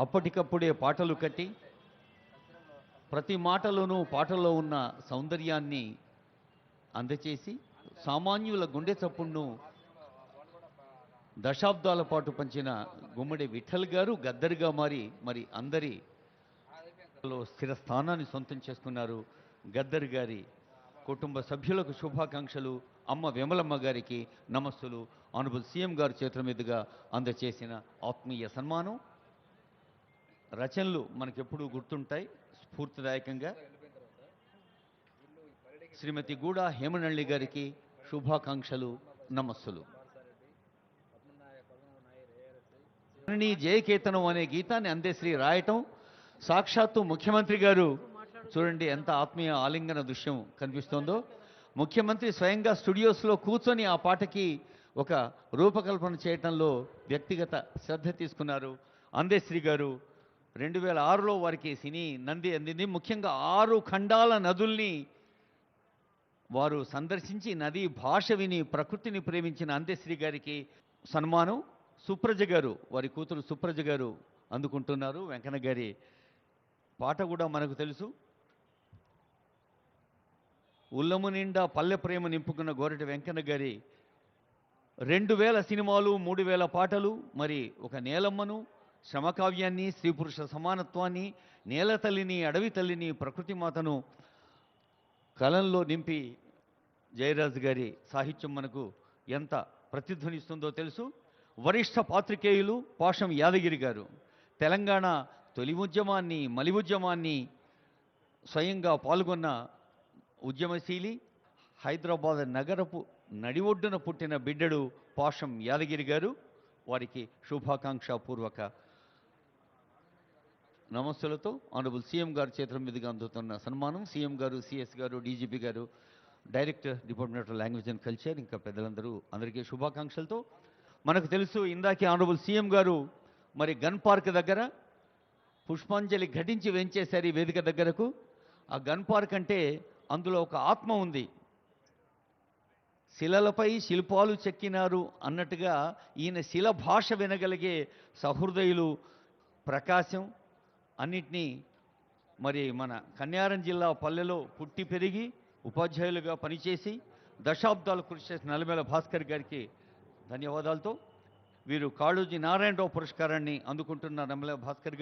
అప్పటికప్పుడే పాటలు కట్టి ప్రతి మాటలోనూ పాటల్లో ఉన్న సౌందర్యాన్ని అందచేసి సామాన్యుల గుండె చప్పుడును దశాబ్దాల పాటు పంచిన గుమ్మడి విఠల్ గారు గద్దరిగా మారి మరి అందరి స్థిర స్థానాన్ని సొంతం చేసుకున్నారు. గద్దర్ గారి కుటుంబ సభ్యులకు శుభాకాంక్షలు. అమ్మ విమలమ్మ గారికి నమస్సులు. ఆనరబుల్ సీఎం గారి చేతుల మీదుగా అందచేసిన ఆత్మీయ సన్మానం. రచనలు మనకెప్పుడూ గుర్తుంటాయి స్ఫూర్తిదాయకంగా. శ్రీమతి గూడా హేమనల్లి గారికి శుభాకాంక్షలు, నమస్సులు. జయకేతనం అనే గీతాన్ని అందేశ్రీ రాయటం, సాక్షాత్తు ముఖ్యమంత్రి గారు చూడండి ఎంత ఆత్మీయ ఆలింగన దృశ్యం కనిపిస్తోందో. ముఖ్యమంత్రి స్వయంగా స్టూడియోస్లో కూర్చొని ఆ పాటకి ఒక రూపకల్పన చేయటంలో వ్యక్తిగత శ్రద్ధ తీసుకున్నారు. అందేశ్రీ గారు 2006లో వారికి సినీ నంది అందింది. ముఖ్యంగా 6 ఖండాల నదుల్ని వారు సందర్శించి నదీ భాష విని ప్రకృతిని ప్రేమించిన అందేశ్రీ గారికి సన్మానం. సుప్రజ గారు, వారి కూతురు సుప్రజ గారు అందుకుంటున్నారు. వెంకన్న గారి పాట కూడా మనకు తెలుసు. ఉల్లము నిండా పల్లె ప్రేమ నింపుకున్న గోరటి వెంకన్న గారి 2000 సినిమాలు, 3000 పాటలు, మరి ఒక నేలమ్మను, శ్రమకావ్యాన్ని, స్త్రీ పురుష సమానత్వాన్ని, నేల తల్లిని, అడవి తల్లిని, ప్రకృతి మాతను కలంలో నింపి జయరాజు గారి సాహిత్యం మనకు ఎంత ప్రతిధ్వనిస్తుందో తెలుసు. వరిష్ఠ పాత్రికేయులు పాషం యాదగిరి గారు తెలంగాణ తొలి ఉద్యమాన్ని, మలి ఉద్యమాన్ని స్వయంగా పాల్గొన్న ఉద్యమశీలి, హైదరాబాద్ నగరపు నడి ఒడ్డున పుట్టిన బిడ్డడు పాషం యాదగిరి గారు. వారికి శుభాకాంక్షాపూర్వక నమస్సులతో ఆనరబుల్ సీఎం గారి చేతుల మీదుగా అందుతున్న సన్మానం. సీఎం గారు, సిఎస్ గారు, డీజీపీ గారు, director department of language and culture, ఇంకా పెద్దలందరూ అందరికీ శుభాకాంక్షలతో. మనకు తెలుసు ఇందాకే ఆనరబుల్ సీఎం గారు మరి గన్ పార్క్ దగ్గర పుష్పాంజలి ఘటించి వెంచేశారు ఈ వేదిక దగ్గరకు. ఆ గన్ పార్క్ అంటే అందులో ఒక ఆత్మ ఉంది. శిలలపై శిల్పాలు చెక్కినారు అన్నట్టుగా ఈయన శిల భాష వినగలిగే సహృదయులు. ప్రకాశం అన్నిటినీ మరి మన కన్యారం జిల్లా పల్లెలో పుట్టి పెరిగి ఉపాధ్యాయులుగా పనిచేసి దశాబ్దాలు కృషి చేసిన నల్లమేల భాస్కర్ గారికి ధన్యవాదాలతో వీరు కాళోజీ నారాయణరావు పురస్కారాన్ని అందుకుంటున్న నల్లమేల భాస్కర్ గారు.